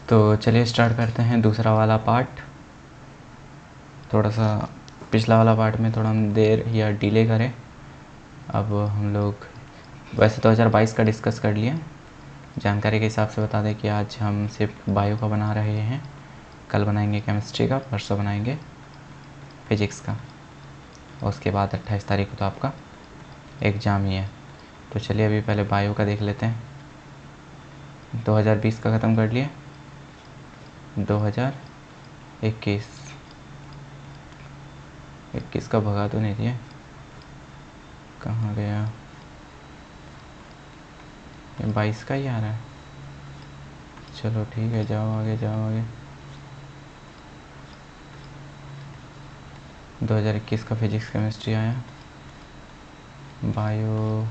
तो चलिए स्टार्ट करते हैं दूसरा वाला पार्ट। थोड़ा सा पिछला वाला पार्ट में थोड़ा हम देर या डिले करें। अब हम लोग वैसे 2022 का डिस्कस कर लिए। जानकारी के हिसाब से बता दें कि आज हम सिर्फ बायो का बना रहे हैं, कल बनाएंगे केमिस्ट्री का, परसों बनाएंगे फिजिक्स का, और उसके बाद 28 तारीख को तो आपका एग्ज़ाम ही है। तो चलिए अभी पहले बायो का देख लेते हैं। 2020 का ख़त्म कर लिए, 2021 का भगा तो नहीं दिए, कहाँ गया? ये 22 का ही आ रहा है। चलो ठीक है, जाओ आगे जाओ आगे। 2021 का फिजिक्स केमिस्ट्री आया, बायो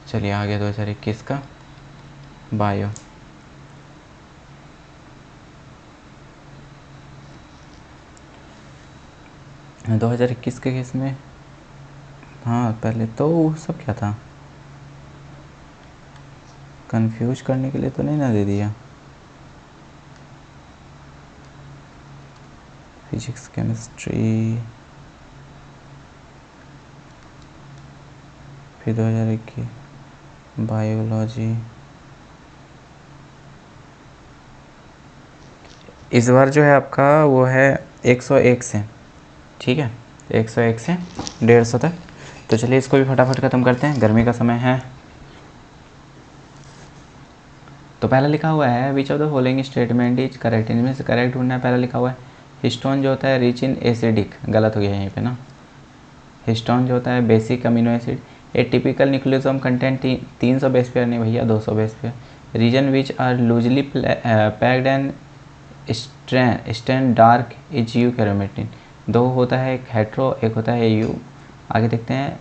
चलिए आ गया 2021 का बायो। हाँ, 2021 के केस में हाँ पहले तो वो सब क्या था, कंफ्यूज करने के लिए तो नहीं ना दे दिया। फिजिक्स केमिस्ट्री फिर 2021 बायोलॉजी। इस बार जो है आपका वो है 101 से, ठीक है, 101 से 150 तक। तो चलिए इसको भी फटाफट ख़त्म करते हैं, गर्मी का समय है। तो पहला लिखा हुआ है विच of the following statement is correct, इनमें से करेक्ट ढूंढना है। पहला लिखा हुआ है हिस्टोन जो होता है रिच इन एसिडिक, गलत हो गया यहीं पे ना। हिस्टोन जो होता है basic amino acid. A typical nucleosome content 300 base pair, नहीं भैया 200 base pair. Region which are loosely packed and stand dark is euchromatin. दो होता है, एक हेट्रो एक होता है यू। आगे देखते हैं,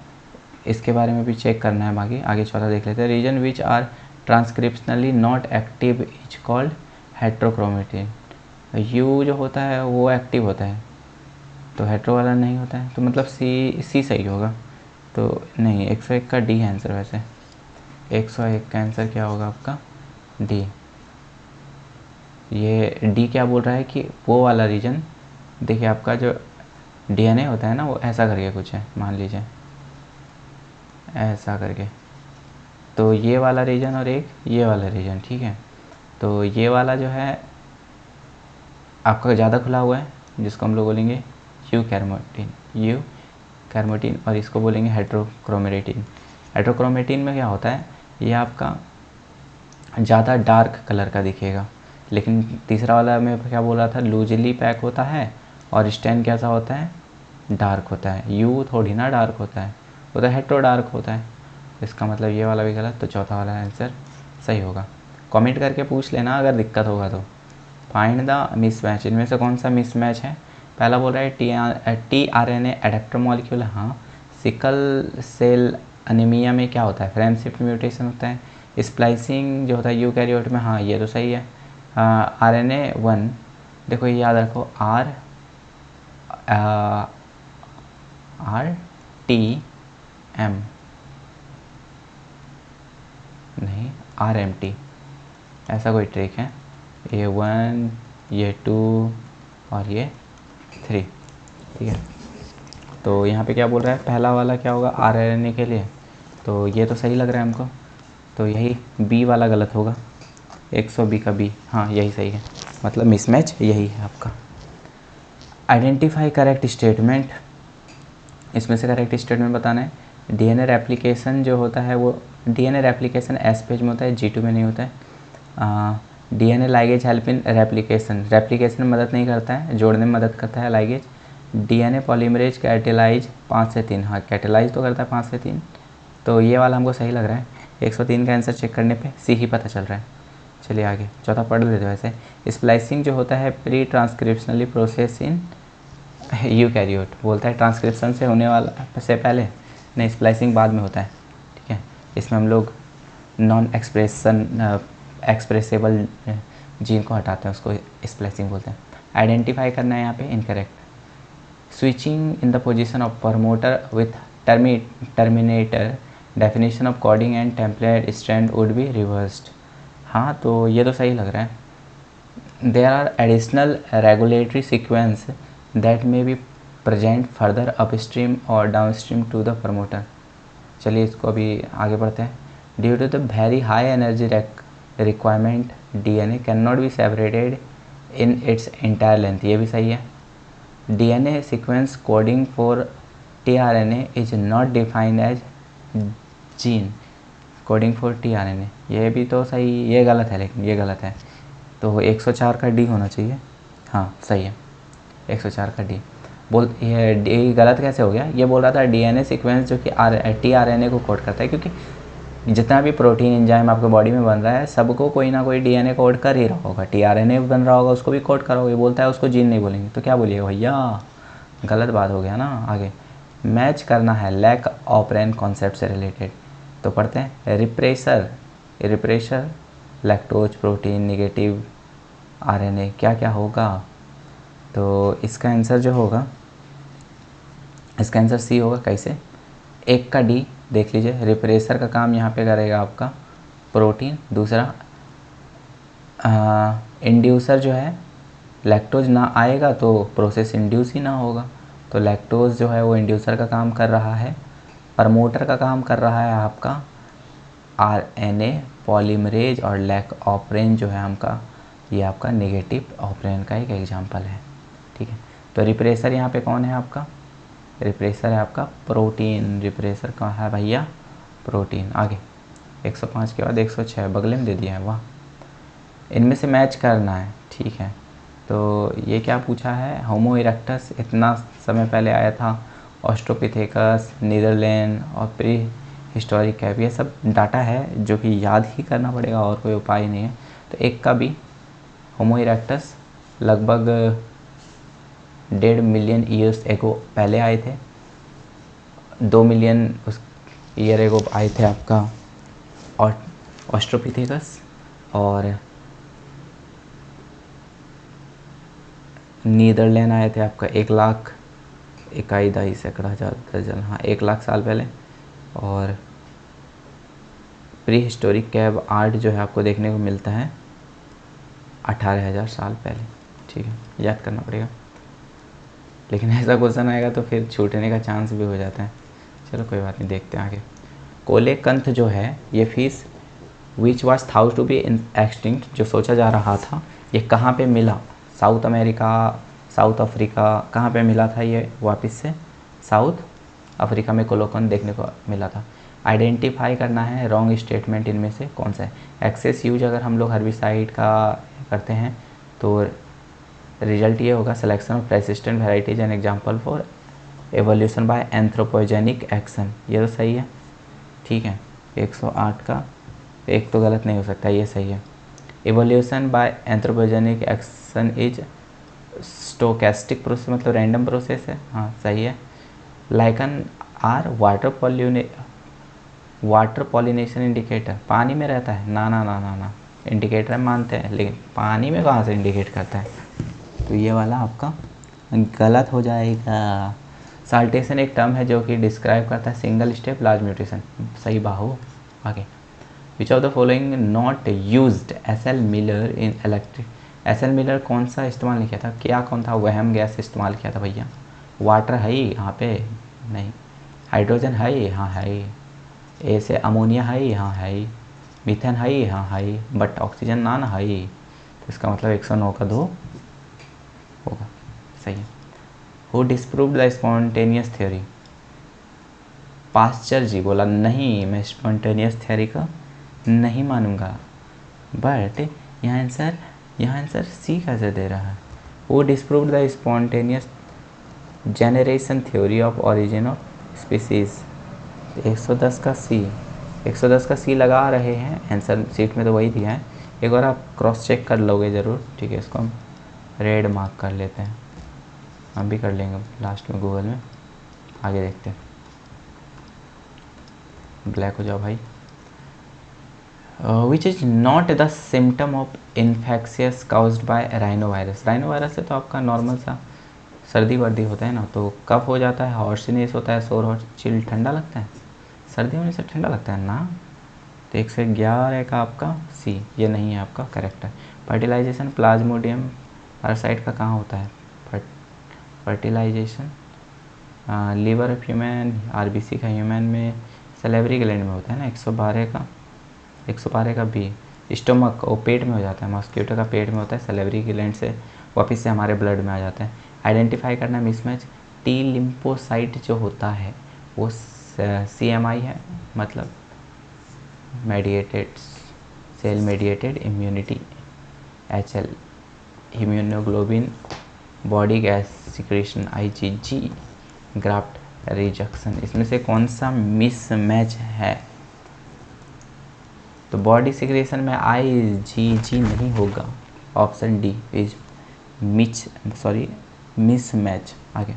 इसके बारे में भी चेक करना है बाकी। आगे चौथा देख लेते हैं, region which are transcriptionally not active is called heterochromatin. यू जो होता है वो एक्टिव होता है, तो हेट्रो वाला नहीं होता है, तो मतलब सी सही होगा। तो नहीं, 101 का डी है आंसर। वैसे 101 का आंसर क्या होगा आपका? डी। ये डी क्या बोल रहा है कि वो वाला रीजन, देखिए आपका जो डीएनए होता है ना वो ऐसा करके कुछ है, मान लीजिए ऐसा करके, तो ये वाला रीजन और एक ये वाला रीजन, ठीक है। तो ये वाला जो है आपका ज़्यादा खुला हुआ है, जिसको हम लोग बोलेंगे यू कैरमोटिन, और इसको बोलेंगे हेट्रोक्रोमेटिन। हेट्रोक्रोमेटिन में क्या होता है, ये आपका ज़्यादा डार्क कलर का दिखेगा। लेकिन तीसरा वाला में क्या बोल रहा था, लूजली पैक होता है और स्टैंड कैसा होता है, डार्क होता है। यू थोड़ी ना डार्क होता है, वो तो हेट्रो डार्क होता है। इसका मतलब ये वाला भी गलत, तो चौथा वाला आंसर सही होगा। कमेंट करके पूछ लेना अगर दिक्कत होगा तो। फाइंड द मिसमैच, इनमें से कौन सा मिसमैच है? पहला बोल रहा है tRNA एडेप्टर मॉलिक्यूल। हाँ, सिकल सेल अनीमिया में क्या होता है, फ्रेम शिफ्ट म्यूटेशन होता है। स्प्लाइसिंग जो होता है यूकैरियोट में, हाँ ये तो सही है। RNA1, देखो ये याद रखो, RTM नहीं, RMT, ऐसा कोई ट्रिक है। ये 1, ये 2 और ये 3, ठीक है। तो यहाँ पे क्या बोल रहा है, पहला वाला क्या होगा RNA के लिए, तो ये तो सही लग रहा है हमको, तो यही बी वाला गलत होगा। 120 का बी, हाँ यही सही है, मतलब मिसमैच यही है आपका। आइडेंटिफाई करेक्ट स्टेटमेंट, इसमें से करेक्ट स्टेटमेंट बताना है। डीएनए रेप्लिकेशन जो होता है वो डीएनए रेप्लिकेशन एस पेज में होता है, G2 में नहीं होता है। DNA ligase help in replication में मदद नहीं करता है, जोड़ने में मदद करता है लाइगेज। डीएनए पॉलीमरेज कैटेलाइज 5 से 3, हाँ कैटेलाइज तो करता है 5 से 3, तो ये वाला हमको सही लग रहा है। 103 का आंसर चेक करने पे सी ही पता चल रहा है। चलिए आगे चौथा पढ़ लेते हैं। वैसे स्प्लाइसिंग जो होता है pre transcriptionally process in eukaryote, बोलता है ट्रांसक्रिप्शन से होने वाला से पहले, नहीं स्प्लाइसिंग बाद में होता है, ठीक है। इसमें हम लोग नॉन एक्सप्रेसेबल जीन को हटाते हैं, उसको स्प्लाइसिंग बोलते हैं। आइडेंटिफाई करना है यहाँ पे incorrect. Switching in the position of promoter with terminator, definition of coding and template strand would be reversed. हाँ, तो ये तो सही लग रहा है। There are additional regulatory sequence that may be present further upstream और डाउनस्ट्रीम टू द प्रमोटर। चलिए इसको अभी आगे बढ़ते हैं। Due to the very high energy requirement DNA can not be separated in its entire length, ये भी सही है। DNA sequence coding for tRNA is not defined as gene coding for tRNA, ये भी तो सही, ये गलत है, लेकिन ये गलत है। तो 104 का डी होना चाहिए। हाँ सही है, 104 का डी। ये डी गलत कैसे हो गया? ये बोल रहा था डीएनए सीक्वेंस जो कि टीआरएनए को कोड करता है, क्योंकि जितना भी प्रोटीन एंजाइम आपके बॉडी में बन रहा है सबको कोई ना कोई डीएनए कोड कर ही रहा होगा। टीआरएनए बन रहा होगा उसको भी कोड करोगे, बोलता है उसको जीन नहीं बोलेंगे, तो क्या बोलिएगा भैया? गलत बात हो गया ना। आगे मैच करना है लैक ऑपरेंट कॉन्सेप्ट से रिलेटेड, तो पढ़ते हैं। Refresher lactose protein negative RNA क्या क्या होगा? तो इसका आंसर जो होगा, इसका आंसर सी होगा। कैसे? एक का डी देख लीजिए, रिप्रेसर का काम यहाँ पे करेगा आपका प्रोटीन। दूसरा इंड्यूसर जो है, लैक्टोज ना आएगा तो प्रोसेस इंड्यूस ही ना होगा, तो लैक्टोज जो है वो इंड्यूसर का काम कर रहा है। प्रमोटर का काम कर रहा है आपका आरएनए पॉलीमरेज, और लैक ऑपरेन जो है हमका, ये आपका नेगेटिव ऑपरेन का एक एग्जांपल है। ठीक है, तो रिप्रेसर यहाँ पे कौन है आपका? रिप्रेसर है आपका प्रोटीन। रिप्रेसर कहाँ है भैया? प्रोटीन। आगे 105 के बाद 106 बगले में दे दिया है, वाह। इनमें से मैच करना है, ठीक है। तो ये क्या पूछा है? होमो इरेक्टस इतना समय पहले आया था, ऑस्ट्रोपिथेकस, नीदरलैंड और प्री हिस्टोरिक कैप, ये सब डाटा है जो कि याद ही करना पड़ेगा, और कोई उपाय नहीं है। तो एक का भी होमो इरेक्टस लगभग 1.5 मिलियन ईयर्स एगो पहले आए थे। 2 मिलियन उस ईयर एगो आए थे आपका और ऑस्ट्रोपिथेकस, और नीदरलैंड आए थे आपका 1,21,200 दर्जन, हाँ 1 लाख साल पहले। और प्री हिस्टोरिक कैब आर्ट जो है आपको देखने को मिलता है 18,000 साल पहले। ठीक है, याद करना पड़ेगा, लेकिन ऐसा क्वेश्चन आएगा तो फिर छूटने का चांस भी हो जाता है। चलो कोई बात नहीं, देखते हैं आगे। कोलेकंथ जो है ये fish which was thought to be extinct, जो सोचा जा रहा था, ये कहाँ पे मिला? साउथ अमेरिका, साउथ अफ्रीका, कहाँ पे मिला था ये? वापस से साउथ अफ्रीका में कोलेकंथ देखने को मिला था। आइडेंटिफाई करना है रॉन्ग स्टेटमेंट इनमें से कौन सा है। एक्सेस यूज अगर हम लोग हर्बिसाइड का करते हैं तो रिजल्ट ये होगा selection of resistant varieties and example for evolution by anthropogenic action, ये तो सही है। ठीक है, 108 का एक तो गलत नहीं हो सकता, ये सही है। Evolution by anthropogenic action is stochastic process, मतलब रैंडम प्रोसेस है, हाँ सही है। Lichen are water pollination indicator, पानी में रहता है ना ना ना ना ना, इंडिकेटर मानते हैं, लेकिन पानी में कहाँ से इंडिकेट करता है? तो ये वाला आपका गलत हो जाएगा। साल्टेशन एक टर्म है जो कि डिस्क्राइब करता है सिंगल स्टेप लार्ज म्यूटेशन, सही बाहु। आगे which of the following not used SL Miller in electric, SL Miller कौन सा इस्तेमाल नहीं किया था? क्या कौन था? वहम गैस इस्तेमाल किया था भैया। वाटर है ही यहाँ पे नहीं, हाइड्रोजन है ही, हाँ है ही, ए से अमोनिया है ही, हाँ है ही, मीथेन है ही, हाँ है ही, बट ऑक्सीजन ना है ही, तो इसका मतलब 109 का 2 होगा, सही है। Who disproved the spontaneous theory? Pasteur ji बोला नहीं, मैं स्पॉन्टेनियस थ्योरी का नहीं मानूंगा, बट यहाँ आंसर सी कैसे दे रहा है? Who disproved the spontaneous generation theory of origin of species, 110 का सी, 110 का सी लगा रहे हैं, आंसर सीट में तो वही दिया है। एक बार आप क्रॉस चेक कर लोगे ज़रूर, ठीक है। इसको हम रेड मार्क कर लेते हैं, हम भी कर लेंगे लास्ट में गूगल में। आगे देखते हैं, ब्लैक हो जाओ भाई। Which is not the symptom of infectious caused bye rhino virus. Rhino virus से तो आपका नॉर्मल सा सर्दी वर्दी होता है ना, तो कफ हो जाता है, हॉर्सिनेस होता है, सोर हॉट, चिल, ठंडा लगता है, सर्दी होने से ठंडा लगता है ना। तो 111 का आपका सी, ये नहीं है आपका करेक्ट है। फर्टिलाइजेशन प्लाज्मोडियम पैरासाइट का कहाँ होता है? Fertilization liver of human, RBC का ह्यूमन में, सलेवरी ग्लैंड में होता है ना। 112 का बी, स्टोमक और पेट में हो जाता है, मॉस्किटो का पेट में होता है, सलेवरी ग्लैंड से वापस से हमारे ब्लड में आ जाता है। आइडेंटिफाई करना मिसमैच, टी लिम्फोसाइट जो होता है वो CMI है, मतलब mediated cell mediated immunity, HL haemoglobin body gas secretion, IgG graft rejection. इसमें से कौन सा मिसमैच है? तो बॉडी सिक्रेशन में IgG नहीं होगा, ऑप्शन डी इज मिसमैच। आगे,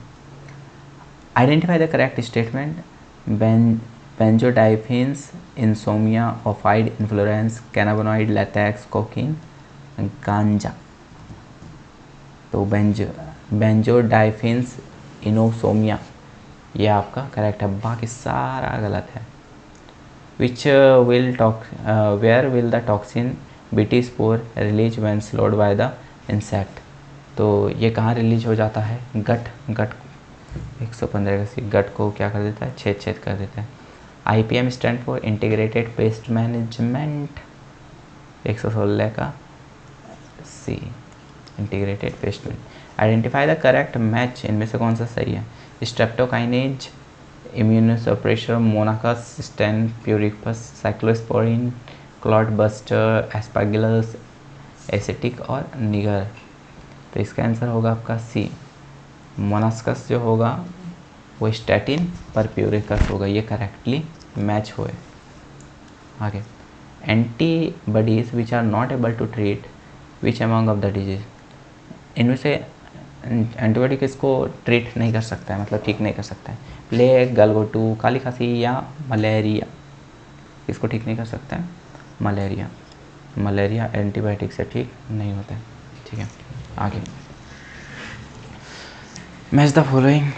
identify the correct statement, benzodiazepines, insomnia, opioid inflorescence, cannabinoid, latex, cocaine, गांजा। तो बेंजोडाइफिन्स, इनोसोमिया, ये आपका करेक्ट है, बाकी सारा गलत है। Where will the toxin BT spore release when swallowed by the insect. तो ये कहाँ रिलीज हो जाता है? गट 115 का सी, गट को क्या कर देता है? छेद कर देता है। IPM stand for integrated pest management, 116 का C, integrated pest management. Identify the correct match, इनमें से कौन सा सही है? Streptokinase, immunosuppressor, Monascus, statin purpureus, cyclosporin, clot buster, Aspergillus, acetic और निगर। तो इसका आंसर होगा आपका सी, मोनास्कस जो होगा वो स्टैटिन पर प्यूरिकस होगा, ये करेक्टली मैच हुए। आगे, antibodies which are not able to treat which among of the disease. इनमें से एंटीबॉडी किसको ट्रीट नहीं कर सकता है, मतलब ठीक नहीं कर सकता है? प्लेग, गलगोटू, काली खांसी या मलेरिया, किसको ठीक नहीं कर सकता है? मलेरिया। मलेरिया एंटीबायोटिक से ठीक नहीं होता है। ठीक है, आगे, match the following,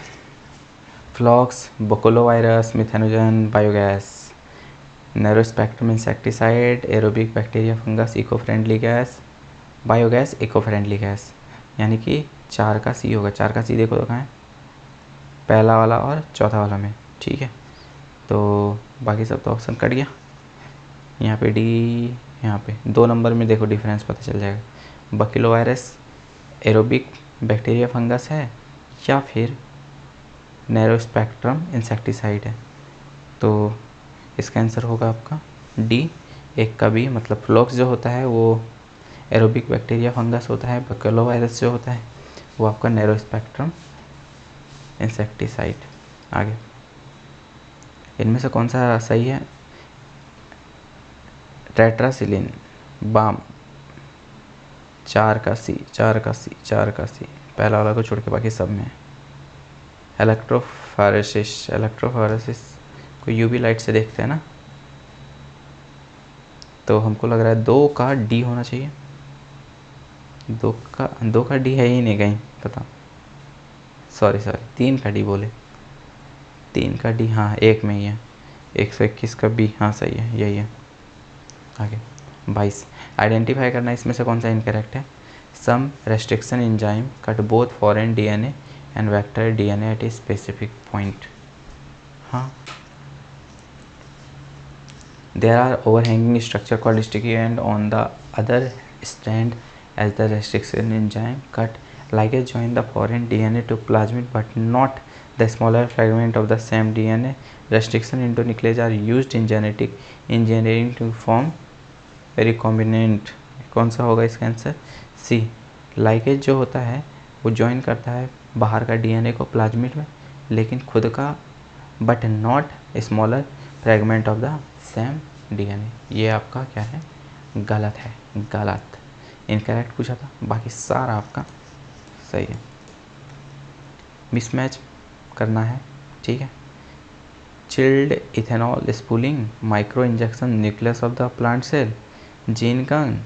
flocs, baculovirus, methanogen, biogas, narrow spectrum insecticide, aerobic bacteria, fungus, eco friendly gas, biogas, eco friendly gas. यानी कि 4 का सी होगा। 4 का सी देखो तो कहाँ है? पहला वाला और चौथा वाला में। ठीक है, तो बाकी सब तो ऑप्शन कट गया। यहाँ पे डी, यहाँ पे 2 नंबर में देखो डिफरेंस पता चल जाएगा। बकिलोवायरस एरोबिक बैक्टीरिया फंगस है या फिर नैरो स्पेक्ट्रम इंसेक्टिसाइड है। तो इसका आंसर होगा आपका डी, 1 का बी, मतलब फ्लॉक्स जो होता है वो एरोबिक बैक्टीरिया फंगस होता है, बकिलोवायरस जो होता है वो आपका नैरो स्पेक्ट्रम इंसेक्टिसाइड। आगे, इनमें से कौन सा सही है? टेट्रासिलिन, बाम, 4 का सी, 4 का सी, 4 का सी, पहला वाला को छोड़ के बाकी सब में। इलेक्ट्रोफोरेसिस, इलेक्ट्रोफोरेसिस को यूवी लाइट से देखते हैं ना, तो हमको लग रहा है 2 का डी होना चाहिए। 2 का डी है ही नहीं कहीं, पता, सॉरी 3 का डी बोले, 3 का डी, हाँ 1 में ही है। 121 का बी, हाँ सही है, यही है। आगे 22, आइडेंटिफाई करना इसमें से कौन सा इनकरेक्ट है? Some restriction enzyme cut both foreign DNA and vector DNA at a specific point. हाँ, there are overhanging structure called sticky end on the other strand as the restriction enzyme cut ligase join the foreign DNA to plasmid but not the smaller fragment of the same DNA. Restriction endonuclease are used in genetic engineering to form recombinant। कौन सा होगा इसका answer? सी, ligase जो होता है वो join करता है बाहर का DNA को प्लाज्मिड में, लेकिन खुद का but not smaller fragment of the same DNA। ये आपका क्या है? गलत है, गलत, इनकरेक्ट पूछा था, बाकी सारा आपका सही है। मिसमैच करना है, ठीक है। Chilled ethanol spooling, micro injection nucleus of the plant cell, gene gun,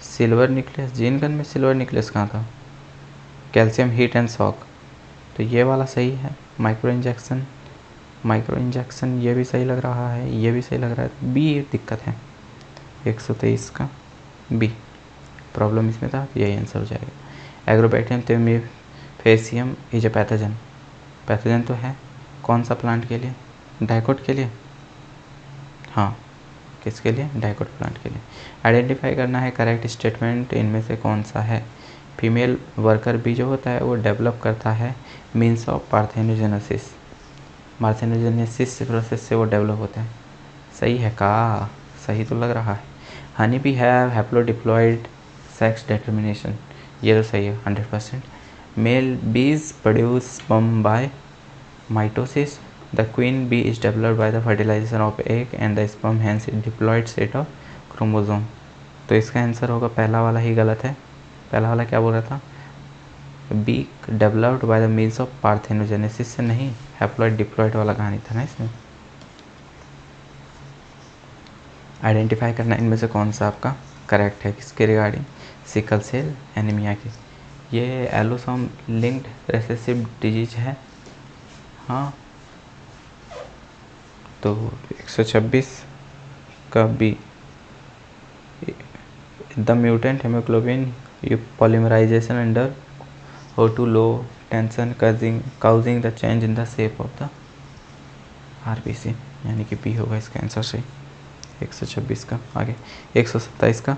silver nucleus. Gene gun में सिल्वर न्यूक्लियस कहाँ था? कैल्शियम हीट एंड शॉक, तो ये वाला सही है। माइक्रो इंजेक्शन ये भी सही लग रहा है, ये भी सही लग रहा है। बी दिक्कत है 123 का बी, प्रॉब्लम इसमें था, तो यही आंसर हो जाएगा। Agrobacterium tumefaciens is a pathogen, pathogen तो है। कौन सा प्लांट के लिए? डाइकोट के लिए। हाँ, किसके लिए? डाइकोट प्लांट के लिए। आइडेंटिफाई करना है करेक्ट स्टेटमेंट, इनमें से कौन सा है? फीमेल वर्कर बी जो होता है वो डेवलप करता है means of parthenogenesis, parthenogenesis process से वो डेवलप होता है। सही है का? सही तो लग रहा है। Honey bee have haplodiploid sex determination, ये तो सही है 100%। Male bees produce sperm by mitosis, the queen bee is developed by the fertilization of egg and the sperm has diploid set of chromosome. तो इसका आंसर होगा पहला वाला ही गलत है। पहला वाला क्या बोल रहा था? Be developed by the means of parthenogenesis से नहीं, हैप्लॉइड डिप्लॉइड वाला कहानी था ना इसमें। आइडेंटिफाई करना इनमें से कौन सा आपका करेक्ट है, किसके रिगार्डिंग? सिकल सेल एनीमिया के। ये एलोसोम लिंक्ड रिसेसिव डिजीज है। हाँ, तो 126 का B. The mutant haemoglobin polymerization under O2 low tension causing the change in the shape of the RBC, यानी कि बी होगा इसका आंसर सही 126 का। आगे 127 का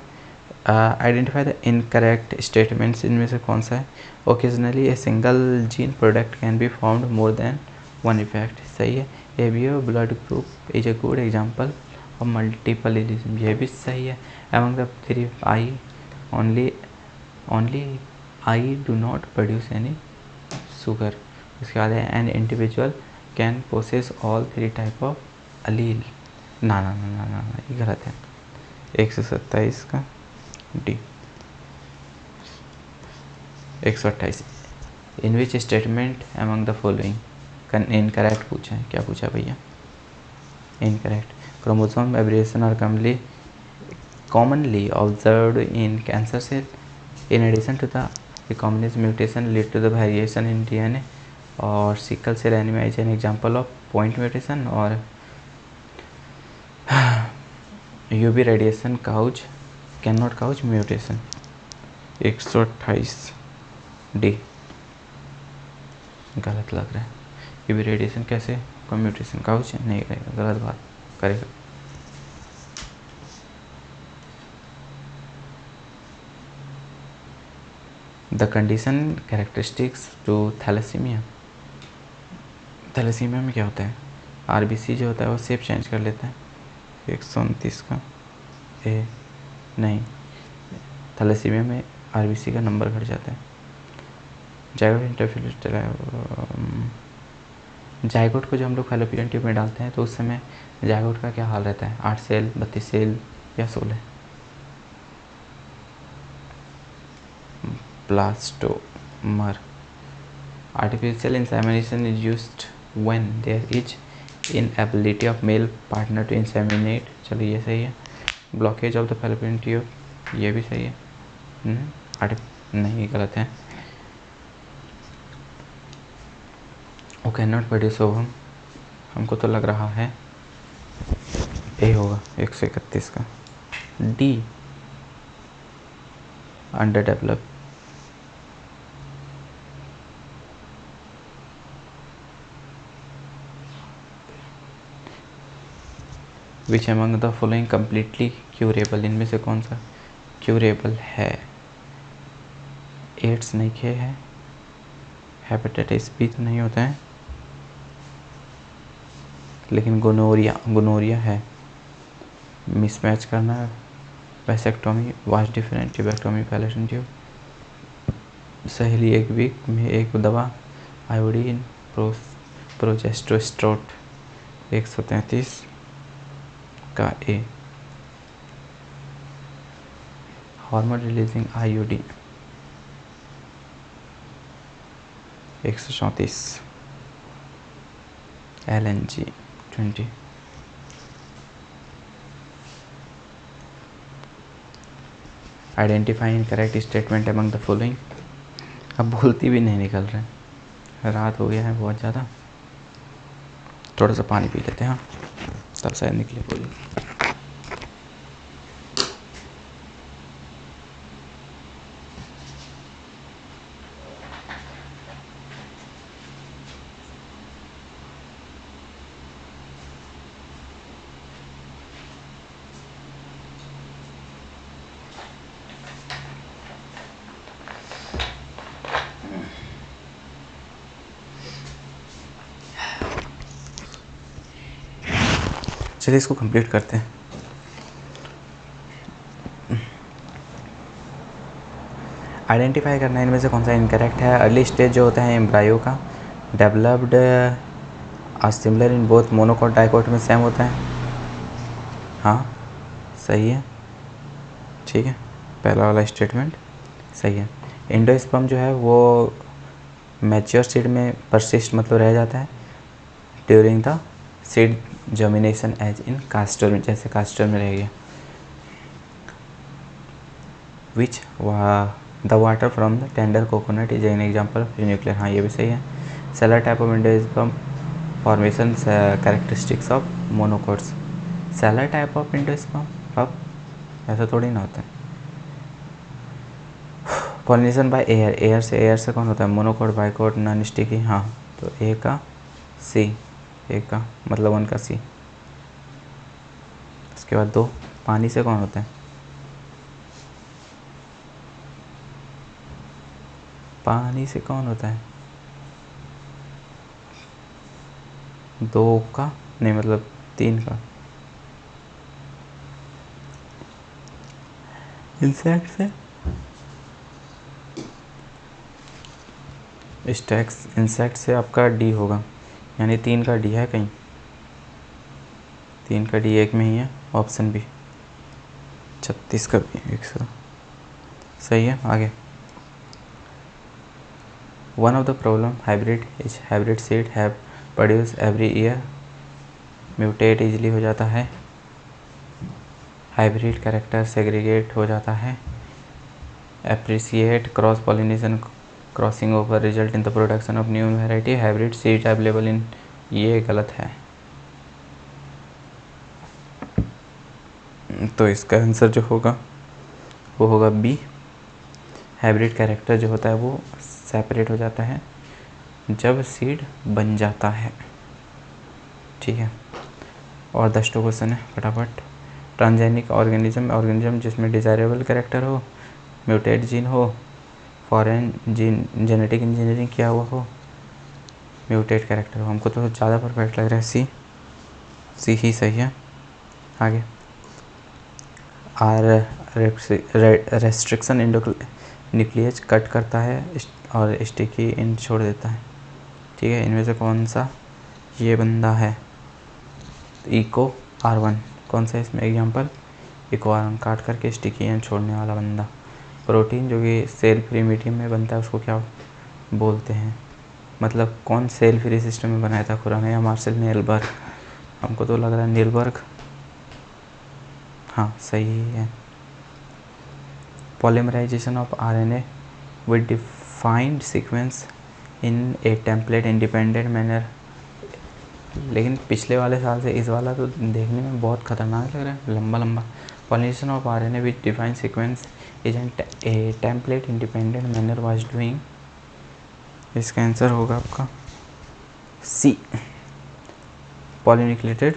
आइडेंटिफाई द इनकरेक्ट स्टेटमेंट्स, इनमें से कौन सा है? Occasionally a single gene product can be found more than one effect, सही है। A B O blood group is a good example of multiple allelism, ये भी सही है। Among the three I only I do not produce any sugar. उसके बाद है an individual can possess all three type of allele, ना ना ना ना ना ना, ये गलत है। 127 का D. 128 in which statement among the following incorrect पूछा है? क्या पूछा भैया? Incorrect. Chromosome aberration are commonly observed in cancer cell. In addition to the recombination mutation lead to the variation in DNA, or sickle cell anemia is an example of point mutation, or UV radiation cannot cause mutation। 128 D गलत लग रहा है। UV radiation कैसे कोई mutation couch नहीं करेगा, गलत बात करेगा। The condition characteristics to thalassaemia, thalassaemia में क्या होता है? आरबीसी जो होता है वो शेप चेंज कर लेता है। 129 का ए नहीं, थैलेसीमिया में आरबीसी का नंबर घट जाता है। जाइगोट इंटरफेरेंस, जाइगोट को जो हम लोग फैलोपियन ट्यूब में डालते हैं तो उस समय जाइगोट का क्या हाल रहता है? 8 सेल, 32 सेल या 16? Blastomer। Artificial insemination is used when there is inability of male partner to inseminate, चलो ये सही है। Blockage of the fallopian tube, ये भी सही है। नहीं, गलत है। वो कैन नॉट प्रोड्यूस ओवम, हमको तो लग रहा है ए होगा 131 का D, under develop. Which among the following completely curable, इनमें से कौन सा क्यूरेबल है? एड्स नहीं खे है, हेपेटाइटिस बी तो नहीं होता है, लेकिन गोनोरिया है। मिसमैच करना है। Vasectomy, vast different tubectomy, fallopian tube. सहेली एक वीक में एक दवा, आयोडीन प्रोजेस्टेरोन। 133 का A, hormone releasing iodine. 134 LNG। 20। Identify incorrect statement among the following. अब बोलती भी नहीं निकल रहे, रात हो गया है बहुत ज़्यादा, थोड़ा सा पानी पी लेते हैं हाँ, तब शायद निकले बोली। चलिए इसको कंप्लीट करते हैं। आइडेंटिफाई करना है इनमें से कौन सा इनकरेक्ट है। अर्ली स्टेज जो होता है एम्ब्रायो का, developed similar in both monocot dicot में सेम होता है। हाँ सही है, ठीक है, पहला वाला स्टेटमेंट सही है। एंडोस्पर्म जो है वो मैच्योर सीड में परसिस्ट मतलब रह जाता है during the seed germination as in castor में, जैसे कास्टर में रह गया। Which the water from the tender coconut is an example of nuclear. हाँ ये भी सही है। Cellular type of endosperm formation characteristics of monocots. Cellular type of endosperm, अब ऐसा थोड़ी ना होता है। पॉलिनेशन बाय एयर, एयर से कौन होता है, मोनोकोट, बाइकोट, नॉन स्टिकी। हाँ तो ए का सी, ए का मतलब 1 का सी। उसके बाद 2, पानी से कौन होता है, पानी से कौन होता है, 2 का नहीं मतलब 3 का। इंसेक्ट से स्टैक्स, इंसेक्ट से आपका डी होगा, यानी 3 का डी है कहीं, 3 का डी एक में ही है, ऑप्शन बी। 36 का भी 100 सही है। आगे, one of the problem hybrid is hybrid seed have produce every year, mutate easily हो जाता है, हाइब्रिड कैरेक्टर सेग्रीगेट हो जाता है, appreciate cross pollination crossing over result in the production of new variety, hybrid seed available in, ये गलत है। तो इसका आंसर जो होगा वो होगा बी। हाइब्रिड कैरेक्टर जो होता है वो सेपरेट हो जाता है जब सीड बन जाता है, ठीक है। और 10 क्वेश्चन है फटाफट। ट्रांसजेनिक ऑर्गेनिज्म, ऑर्गेनिज्म जिसमें डिजायरेबल कैरेक्टर हो, म्यूटेट जीन हो, फॉरेन जीन जेनेटिक इंजीनियरिंग किया हुआ हो, म्यूटेट कैरेक्टर हो। हमको तो ज़्यादा परफेक्ट लग रहा है सी, सी ही सही है। आगे, आर रेस्ट्रिक्शन न्यूक्लियस कट करता है और स्टिकी एंड छोड़ देता है, ठीक है। इनमें से कौन सा ये बंदा है, इको R1, कौन सा इसमें एग्जांपल, इको R1 काट करके स्टिकी एंड छोड़ने वाला बंदा। प्रोटीन जो कि सेल फ्री मीडियम में बनता है उसको क्या बोलते हैं, मतलब कौन सेल फ्री सिस्टम में बनाया था, खुराना या मार्शल नीलबर्ग। हमको तो लग रहा है नीलबर्ग, हाँ सही है। Polymerization of RNA with defined sequence in a template independent manner. लेकिन पिछले वाले साल से इस वाला तो देखने में बहुत खतरनाक लग रहा है, लंबा लंबा। Polymerisation of RNA with defined sequence is a template independent manner was doing. इसका आंसर होगा आपका C, polynucleotide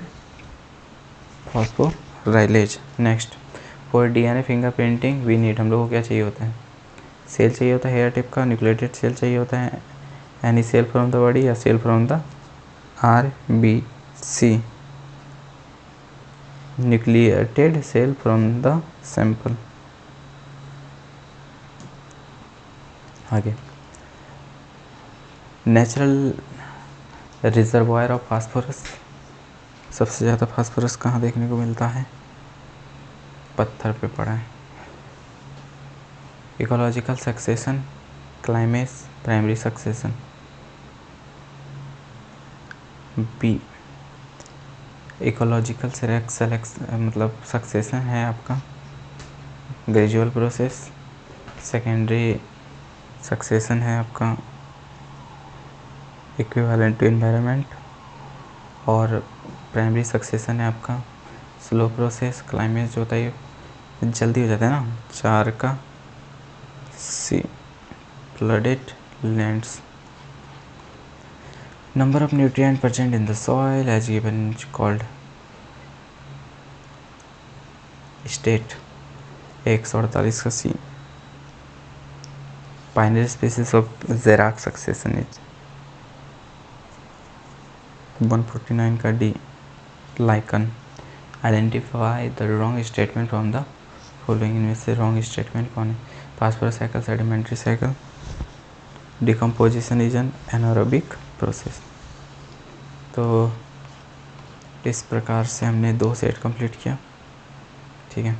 phosphorylase. Next, for DNA fingerprinting we need, हम लोग को क्या चाहिए होता है, सेल चाहिए होता है हेयर टिप का, न्यूक्लिएटेड सेल चाहिए होता है, any cell from the body या cell from the RBC, nucleated cell from the sample. आगे, नेचुरल रिजर्वायर ऑफ फास्फोरस, सबसे ज़्यादा फास्फोरस कहाँ देखने को मिलता है, पत्थर पे पड़ा है। Ecological succession, climax, primary succession. B, ecological मतलब सक्सेशन है आपका ग्रेजुअल प्रोसेस, सेकेंडरी सक्सेशन है आपका इक्विवेलेंट टू एनवायरनमेंट, और प्राइमरी सक्सेशन है आपका स्लो प्रोसेस। क्लाइमेट जो होता है ये जल्दी हो जाता है ना। 4 का C flooded lands. Number of nutrient present in the soil as given called state 148 का C. Binary species of xerarch succession is 149 का D. Lichen. Identify the wrong statement from the following. इनमें से रॉन्ग स्टेटमेंट कौन है? Phosphorus cycle, sedimentary cycle, decomposition is an anaerobic process. तो इस प्रकार से हमने 2 सेट कंप्लीट किया। ठीक है।